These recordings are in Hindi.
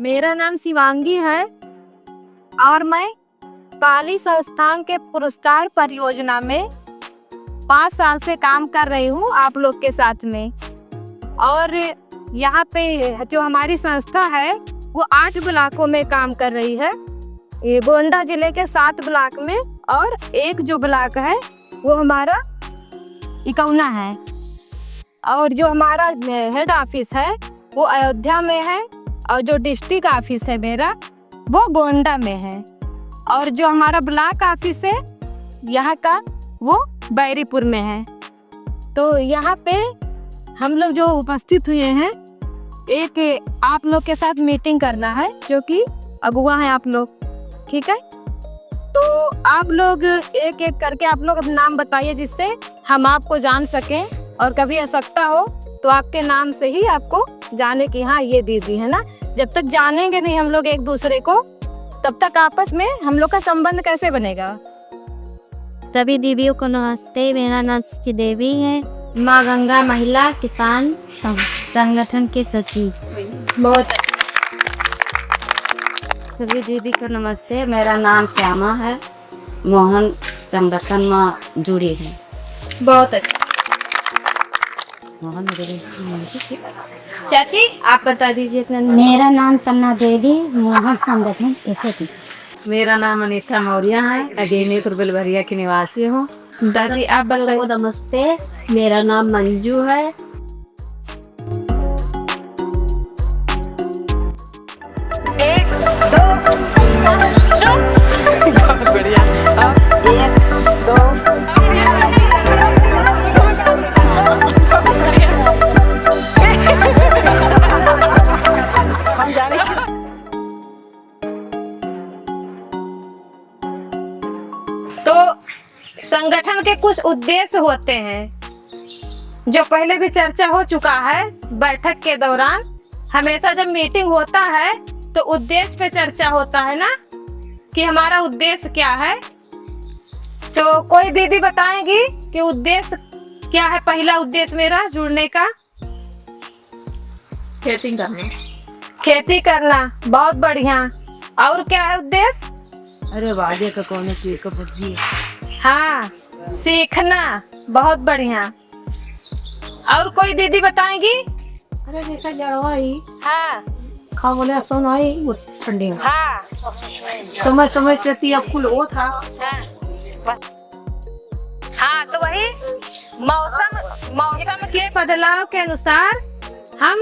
मेरा नाम शिवांगी है और मैं पाली संस्थान के पुरस्कार परियोजना में 5 साल से काम कर रही हूँ आप लोग के साथ में। और यहाँ पे जो हमारी संस्था है वो 8 ब्लॉकों में काम कर रही है। ये गोंडा जिले के 7 ब्लॉक में और एक जो ब्लॉक है वो हमारा इकौना है। और जो हमारा हेड ऑफिस है वो अयोध्या में है और जो डिस्ट्रिक्ट ऑफिस है मेरा वो गोंडा में है। और जो हमारा ब्लॉक ऑफिस है यहाँ का वो बैरीपुर में है। तो यहाँ पे हम लोग जो उपस्थित हुए हैं एक आप लोग के साथ मीटिंग करना है, जो कि अगुआ हैं आप लोग, ठीक है। तो आप लोग एक एक करके आप लोग अपना नाम बताइए जिससे हम आपको जान सकें और कभी आवश्यकता हो तो आपके नाम से ही आपको जाने की हाँ ये दीदी है ना। जब तक जानेंगे नहीं हम लोग एक दूसरे को तब तक आपस में हम लोग का संबंध कैसे बनेगा। सभी दीदियों को नमस्ते। मेरा नाम देवी है, माँ गंगा महिला किसान संगठन के सचिव। बहुत सभी दीदी को नमस्ते। मेरा नाम श्यामा है, मोहन संगठन में जुड़ी है। बहुत अच्छा। मोहन चाची आप बता दीजिए अपना। मेरा नाम सन्ना देवी, मोहन संगठन के सचिव। मेरा नाम अनीता मौर्य है, अगेनीपुर बेलवरिया की निवासी हूँ। दादी आप बताइए। नमस्ते, मेरा नाम मंजू है। एक दो चुप। बहुत बढ़िया। एक दो हम जाने। तो संगठन के कुछ उद्देश्य होते हैं जो पहले भी चर्चा हो चुका है बैठक के दौरान। हमेशा जब मीटिंग होता है तो उद्देश्य पे चर्चा होता है ना कि हमारा उद्देश्य क्या है। तो कोई दीदी बताएंगी कि उद्देश्य क्या है। पहला उद्देश्य मेरा जुड़ने का खेती करना। खेती करना, बहुत बढ़िया। और क्या है उद्देश्य? अरे वादे का कौन सी का बुद्धि। हाँ, सीखना, बहुत बढ़िया। और कोई दीदी बताएंगी? अरे जैसा जड़वाई हाँ खा बोले सोनाई वो ठंडी में। हाँ समय समय से तिया फूल वो था। हाँ, तो वही मौसम के बदलाव के अनुसार हम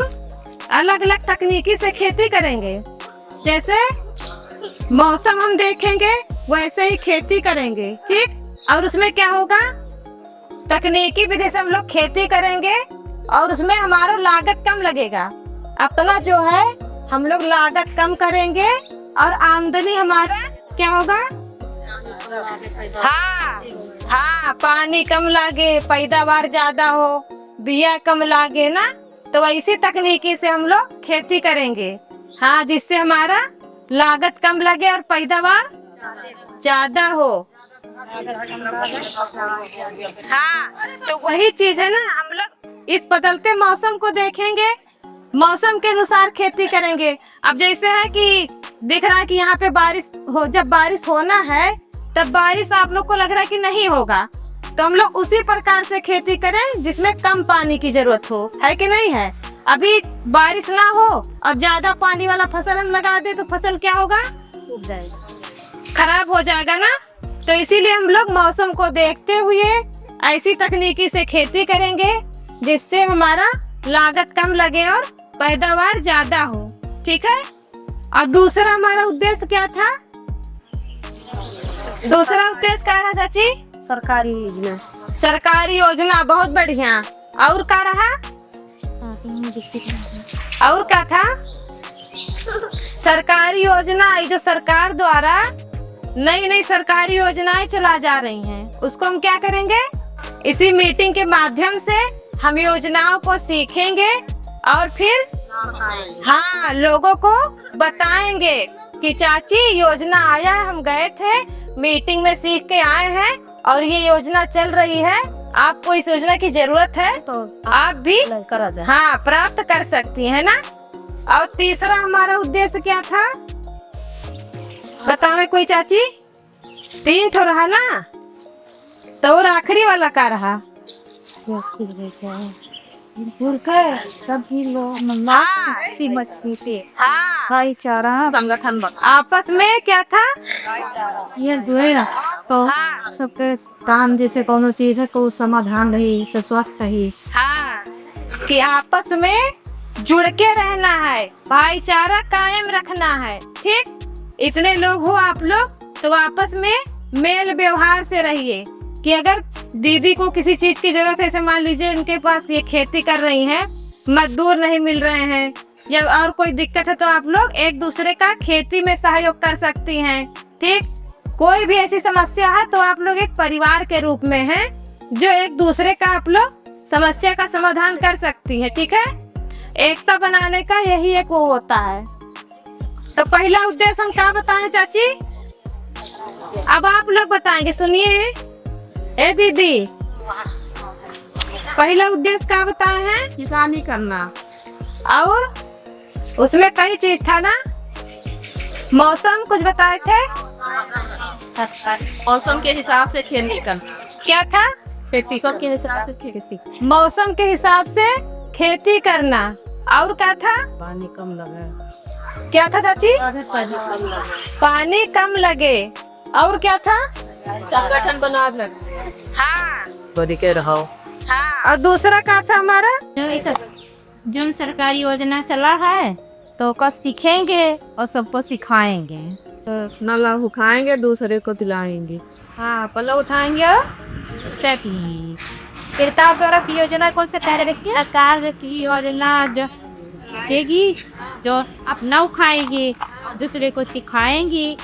अलग अलग तकनीकी से खेती करेंगे। जैसे मौसम हम देखेंगे वैसे ही खेती करेंगे, ठीक। और उसमें क्या होगा, तकनीकी विधि से हम लोग खेती करेंगे और उसमें हमारा लागत कम लगेगा। अपना जो है हम लोग लागत कम करेंगे और आमदनी हमारा क्या होगा। हाँ हाँ, पानी कम लागे, पैदावार ज्यादा हो, बिया कम लागे ना। तो इसी तकनीकी से हम लोग खेती करेंगे। हाँ, जिससे हमारा लागत कम लगे और पैदावार ज्यादा हो। हाँ, तो वही चीज है ना, हम लोग इस बदलते मौसम को देखेंगे, मौसम के अनुसार खेती करेंगे। अब जैसे है कि दिख रहा है कि यहाँ पे बारिश हो, जब बारिश होना है तब बारिश आप लोग को लग रहा है कि नहीं होगा, तो हम लोग उसी प्रकार से खेती करें जिसमें कम पानी की जरूरत हो, है कि नहीं है। अभी बारिश ना हो और ज्यादा पानी वाला फसल हम लगा दे तो फसल क्या होगा, उग जाएगा, खराब हो जाएगा ना। तो इसीलिए हम लोग मौसम को देखते हुए ऐसी तकनीकी से खेती करेंगे जिससे हमारा लागत कम लगे और पैदावार ज्यादा हो, ठीक है। और दूसरा हमारा उद्देश्य क्या था? दूसरा उद्देश्य क्या रहा चाची? सरकारी योजना। सरकारी योजना, बहुत बढ़िया। और क्या रहा? और क्या था? सरकारी योजना, ये जो सरकार द्वारा नई नई सरकारी योजनाएं चला जा रही हैं, उसको हम क्या करेंगे, इसी मीटिंग के माध्यम से हम योजनाओं को सीखेंगे और फिर हाँ लोगों को बताएंगे कि चाची योजना आया है, हम गए थे मीटिंग में सीख के आए हैं और ये योजना चल रही है, आपको इस योजना की जरूरत है तो आप भी करा जाए। हाँ प्राप्त कर सकती है ना। और तीसरा हमारा उद्देश्य क्या था, बतावे कोई चाची? 3 ठो रहा ना, तो और आखिरी वाला का रहा? सभी लोग हाँ, भाईचारा संगठन आपस में क्या था? ये दुए तो हाँ सबके काम जैसे कोनो चीज है को समाधान रही सस्वत रही। हाँ, कि आपस में जुड़ के रहना है, भाईचारा कायम रखना है। ठीक, इतने लोग हो आप लोग, तो आपस में मेल व्यवहार से रहिए। कि अगर दीदी को किसी चीज की जरूरत है, जैसे मान लीजिए उनके पास ये खेती कर रही हैं, मजदूर नहीं मिल रहे हैं, या और कोई दिक्कत है, तो आप लोग एक दूसरे का खेती में सहयोग कर सकती हैं। ठीक, कोई भी ऐसी समस्या है तो आप लोग एक परिवार के रूप में हैं, जो एक दूसरे का आप लोग समस्या का समाधान कर सकती है। ठीक है, एकता बनाने का यही एक वो होता है। तो पहला उद्देश्य हम क्या बताएं चाची? अब आप लोग बताएंगे, सुनिए। ए दीदी, पहला उद्देश्य क्या बताए हैं? किसानी करना। और उसमें कई चीज था ना, मौसम कुछ बताए थे, मौसम के हिसाब से खेती करना। क्या था? खेती सब के हिसाब से खेती। मौसम के हिसाब से खेती करना। और क्या था? पानी कम लगे। क्या था चाची? पानी कम लगे। और क्या था? संगठन बना रहे। हाँ बड़ी के रहो। हाँ। और दूसरा क्या था हमारा? जो सरकारी योजना चला है तो को सीखेंगे और सबको सिखाएंगे। तो नला उठाएंगे, दूसरे को दिलाएंगे। हाँ, पल्ला उठाएंगे और किताब द्वारा योजना कौन से पहले देखिए? सरकार की योजना जो देगी, जो अपना खाएंगे दूसरे को सिखाएंगे।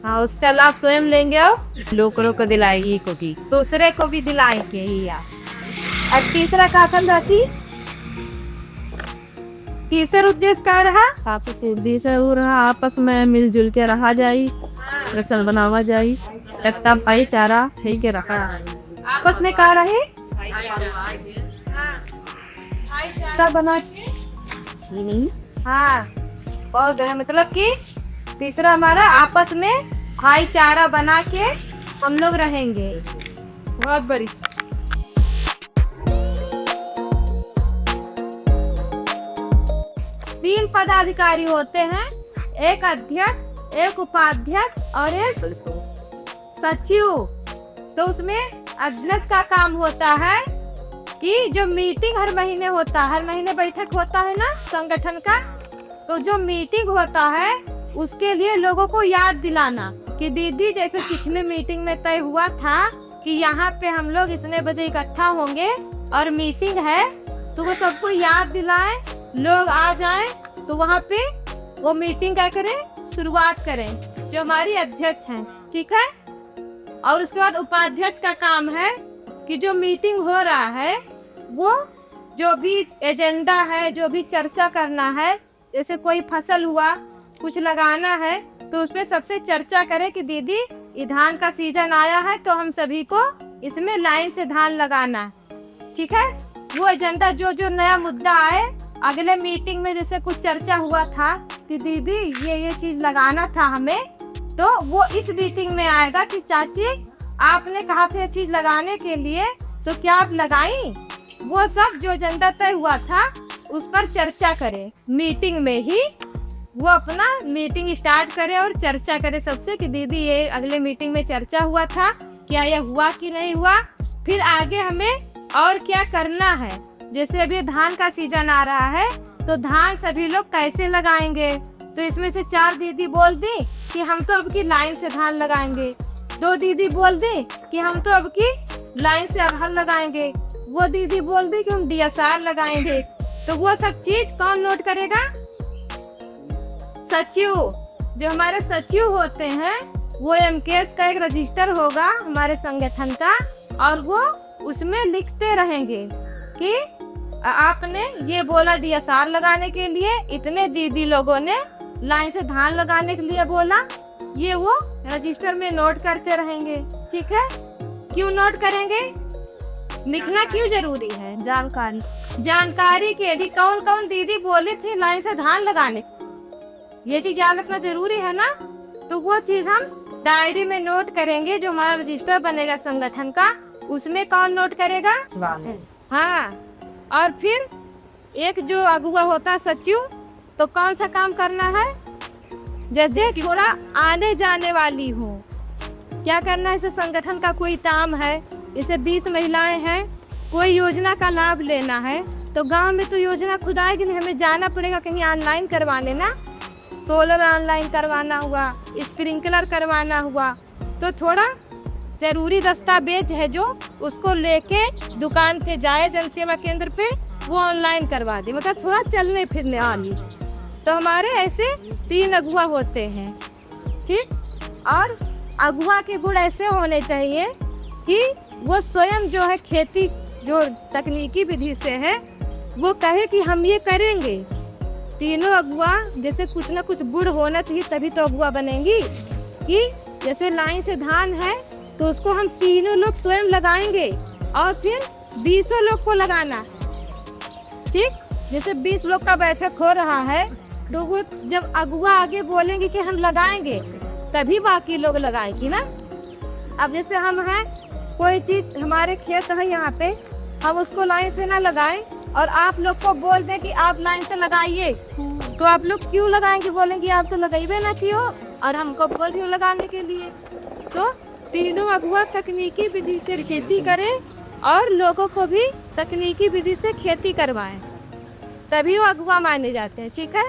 हाँ, उसका लाभ स्वयं लेंगे और लोगों को दिलाएगी को भी। दूसरे को भी दिलाएंगे ही। और तीसरा क्या था चाची? तीसरा उद्देश्य क्या रहा? आपस उद्देश्य हो रहा आपस में मिलजुल के रहा जाई, रसन बनावा जाई, एकता भाईचारा है के रखा। आपस में क्या रहे? सब बना। हाँ, बहुत है, मतलब कि तीसरा हमारा आपस में भाईचारा बना के हम लोग रहेंगे। बहुत बड़ी। तीन पदाधिकारी होते हैं, एक अध्यक्ष, एक उपाध्यक्ष और एक सचिव। तो उसमें अध्यक्ष का काम होता है कि जो मीटिंग हर महीने होता है, हर महीने बैठक होता है ना संगठन का, तो जो मीटिंग होता है उसके लिए लोगों को याद दिलाना कि दीदी जैसे पिछले मीटिंग में तय हुआ था कि यहाँ पे हम लोग इतने बजे इकट्ठा होंगे और मीटिंग है, तो वो सबको याद दिलाएं, लोग आ जाएं, तो वहाँ पे वो मीटिंग क्या करें, शुरुआत करें, जो हमारी अध्यक्ष हैं। ठीक है, और उसके बाद उपाध्यक्ष का काम है कि जो मीटिंग हो रहा है वो जो भी एजेंडा है, जो भी चर्चा करना है, जैसे कोई फसल हुआ, कुछ लगाना है, तो उसमें सबसे चर्चा करें कि दीदी ये धान का सीजन आया है तो हम सभी को इसमें लाइन से धान लगाना है। ठीक है, वो एजेंडा जो जो नया मुद्दा आए, अगले मीटिंग में जैसे कुछ चर्चा हुआ था कि दीदी ये चीज लगाना था हमें, तो वो इस मीटिंग में आएगा कि चाची आपने कहा था ये चीज लगाने के लिए, तो क्या आप लगाई? वो सब जो एजेंडा तय हुआ था उस पर चर्चा करें मीटिंग में ही। वो अपना मीटिंग स्टार्ट करे और चर्चा करे सबसे कि दीदी ये अगले मीटिंग में चर्चा हुआ था, क्या ये हुआ कि नहीं हुआ, फिर आगे हमें और क्या करना है। जैसे अभी धान का सीजन आ रहा है तो धान सभी लोग कैसे लगाएंगे, तो इसमें से 4 दीदी बोल दी कि हम तो अब की लाइन से धान लगाएंगे, 2 दीदी बोल दी कि हम तो अब की लाइन से अरहर लगाएंगे, वो दीदी बोल दी कि हम DSR लगाएंगे। तो वो सब चीज कौन नोट करेगा? सचिव। जो हमारे सचिव होते हैं वो MKS का एक रजिस्टर होगा हमारे संगठन का, और वो उसमें लिखते रहेंगे कि आपने ये बोला DSR लगाने के लिए, इतने दीदी लोगों ने लाइन से धान लगाने के लिए बोला, ये वो रजिस्टर में नोट करते रहेंगे। ठीक है, क्यों नोट करेंगे? लिखना क्यों जरूरी है? जानकारी जानकारी के यदि कौन कौन दीदी बोली थी लाइन से धान लगाने, ये चीज याद रखना जरूरी है ना। तो वो चीज हम डायरी में नोट करेंगे, जो हमारा रजिस्टर बनेगा संगठन का, उसमें कौन नोट करेगा? हाँ। और फिर एक जो अगुआ होता है सचिव, तो कौन सा काम करना है? जैसे थोड़ा आने जाने वाली हो, क्या करना है? इसे संगठन का कोई काम है, इसे 20 महिलाएं हैं, कोई योजना का लाभ लेना है, तो गांव में तो योजना खुद आएगी नहीं, हमें जाना पड़ेगा कहीं ऑनलाइन करवाने ना। सोलर ऑनलाइन करवाना हुआ, स्प्रिंकलर करवाना हुआ, तो थोड़ा ज़रूरी दस्तावेज है जो उसको लेके दुकान पे जाए, जन सेवा केंद्र पे, वो ऑनलाइन करवा दे, मतलब थोड़ा चलने फिरने वाली। तो हमारे ऐसे 3 अगुआ होते हैं, ठीक। और अगुआ के गुण ऐसे होने चाहिए कि वो स्वयं जो है खेती जो तकनीकी विधि से है, वो कहे कि हम ये करेंगे। तीनों अगुआ जैसे कुछ ना कुछ गुण होना चाहिए, तभी तो अगुआ बनेंगी। कि जैसे लाइन से धान है तो उसको हम तीनों लोग स्वयं लगाएंगे और फिर 20 लोग को लगाना, ठीक। जैसे 20 लोग का बैठक हो रहा है, तो वो जब अगुआ आगे बोलेंगे कि हम लगाएंगे, तभी बाकी लोग लगाएंगे ना। अब जैसे हम हैं, कोई चीज हमारे खेत है यहाँ पे, हम उसको लाइन से ना लगाएं और आप लोग को बोल दें कि आप लाइन से लगाइए, तो आप लोग क्यों लगाएंगे? बोलेंगे आप तो लगाइबे ना कियो, और हमको बोल रही हो लगाने के लिए। तो तीनों अगुआ तकनीकी विधि से खेती करें और लोगों को भी तकनीकी विधि से खेती करवाएं, तभी वो अगुआ माने जाते हैं, ठीक है।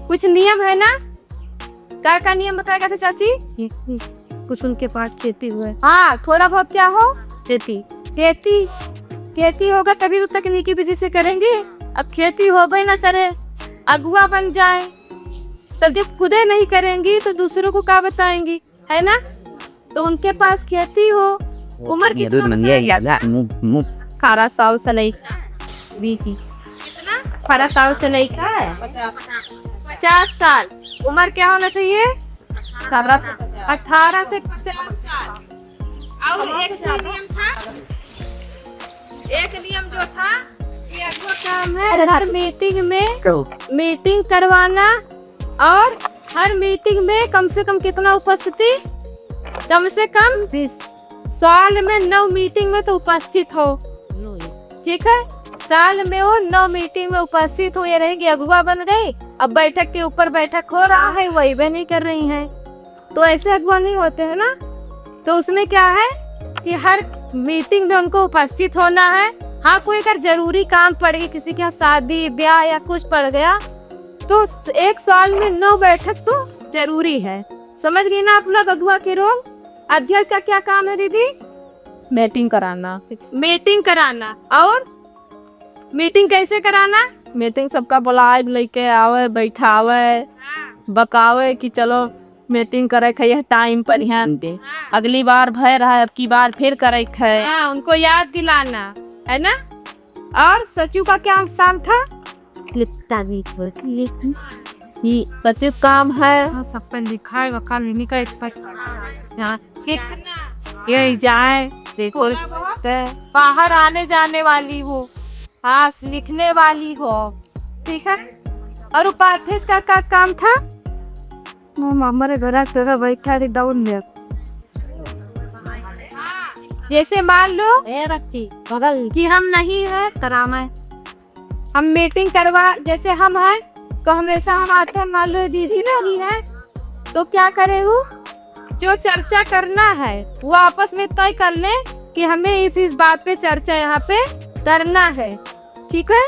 कुछ नियम है ना, क्या नियम बताएगा था चाची? कुछ उनके पास खेती हुआ है। हाँ, थोड़ा बहुत क्या हो? खेती खेती होगा तभी तो तकनीकी विधि से करेंगे। अब खेती हो गई ना, सरे अगुआ बन जाए, तब जब खुदे नहीं करेंगी तो दूसरों को क्या बताएंगी, है ना। तो उनके पास खेती हो, उम्र कितना? 18 साल से नहीं 20 कितना? 18 साल से नहीं का है 50 साल उम्र क्या होना चाहिए? 18 से 50 साल। और एक नियम था, एक नियम जो था कि अगुआ काम है हर मीटिंग करवाना, और हर मीटिंग में कम से कम कितना उपस्थिति? कम से कम 20 साल में 9 मीटिंग में तो उपस्थित हो, ठीक है। साल में वो 9 मीटिंग में उपस्थित हो, ये रहेगी अगुआ बन गई। अब बैठक के ऊपर बैठक हो रहा है, वही भी नहीं कर रही हैं, तो ऐसे अगुआ नहीं होते हैं ना। तो उसमें क्या है कि हर मीटिंग में उनको उपस्थित होना है। हाँ, कोई अगर जरूरी काम पड़ गई, किसी के यहाँ शादी ब्याह या कुछ पड़ गया, तो 1 साल में 9 बैठक तो जरूरी है। समझ गई ना आप लोग अगुआ के रोल? अध्यक्ष का क्या काम है दीदी? मीटिंग कराना। मीटिंग कराना। और मीटिंग कैसे कराना? मीटिंग सबका बुलाए, लेके आवे, बैठावे, बकावे कि चलो मीटिंग करे है, टाइम पर ध्यान दे, अगली बार भय रहा है, अब की बार फिर करे है। हाँ, उनको याद दिलाना है ना। और सचिव का क्या काम था? ये सचिव काम है, सब पे लिखा है, वकाल नहीं का ये जाए देखो, बाहर आने जाने वाली हो, हाँ, लिखने वाली हो, ठीक है। और उपाध्यक्ष का क्या काम था? हमारे घर बैठा डाउन में, जैसे मान लो बगल कि हम नहीं है करामा है, हम मीटिंग करवा, जैसे हम हैं तो हमेशा हम आते हैं, मान लो दीदी नहीं है, तो क्या करे वो जो चर्चा करना है वो आपस में तय कर ले कि हमें इस बात पे चर्चा यहाँ पे करना है, ठीक है।